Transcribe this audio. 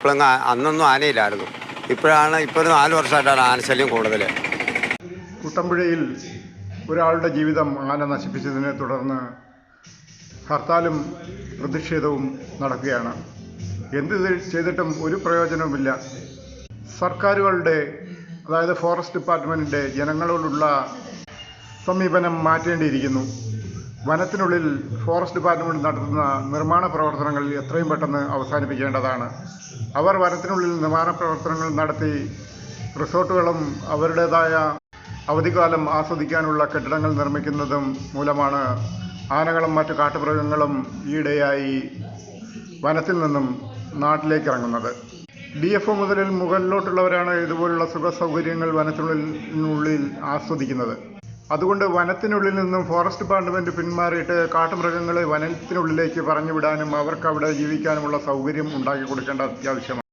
ഇപ്പോഴെങ്ങ് അന്നൊന്നും ആനയില്ലായിരുന്നു. ഇപ്പോൾ ഒരു 4 വർഷമായിട്ടാണ് ആനശല്യം കൂടുതൽ. കുട്ടമ്പുഴയിൽ ഒരാളുടെ ജീവിതം ആന നശിപ്പിച്ചതിനെ തുടർന്ന് ഹർത്താലും പ്രതിഷേധവും നടക്കുകയാണ്. എന്ത് ചെയ്തിട്ടും ഒരു പ്രയോജനവുമില്ല. സർക്കാരുകളുടെ, അതായത് ഫോറസ്റ്റ് ഡിപ്പാർട്ട്മെൻറ്റിൻ്റെ ജനങ്ങളോടുള്ള സമീപനം മാറ്റേണ്ടിയിരിക്കുന്നു. വനത്തിനുള്ളിൽ ഫോറസ്റ്റ് ഡിപ്പാർട്ട്മെൻറ്റ് നടത്തുന്ന നിർമ്മാണ പ്രവർത്തനങ്ങൾ എത്രയും പെട്ടെന്ന് അവസാനിപ്പിക്കേണ്ടതാണ്. അവർ വനത്തിനുള്ളിൽ നിർമ്മാണ പ്രവർത്തനങ്ങൾ നടത്തി റിസോർട്ടുകളും അവരുടേതായ അവധിക്കാലം ആസ്വദിക്കാനുള്ള കെട്ടിടങ്ങൾ നിർമ്മിക്കുന്നതും മൂലമാണ് ആനകളും മറ്റു കാട്ടുമൃഗങ്ങളും ഈയിടെയായി വനത്തിൽ നിന്നും നാട്ടിലേക്ക് ഇറങ്ങുന്നത്. DFO മുതൽ മുകളിലോട്ടുള്ളവരാണ് ഇതുപോലുള്ള സുഖ സൗകര്യങ്ങൾ വനത്തിനുള്ളിൽ ആസ്വദിക്കുന്നത്. അതുകൊണ്ട് വനത്തിനുള്ളിൽ നിന്നും ഫോറസ്റ്റ് ഡിപ്പാർട്ട്മെൻറ്റ് പിന്മാറിയിട്ട് കാട്ടുമൃഗങ്ങളെ വനത്തിനുള്ളിലേക്ക് പറഞ്ഞു വിടാനും അവർക്ക് അവിടെ ജീവിക്കാനുമുള്ള സൗകര്യം ഉണ്ടാക്കി കൊടുക്കേണ്ട അത്യാവശ്യമാണ്.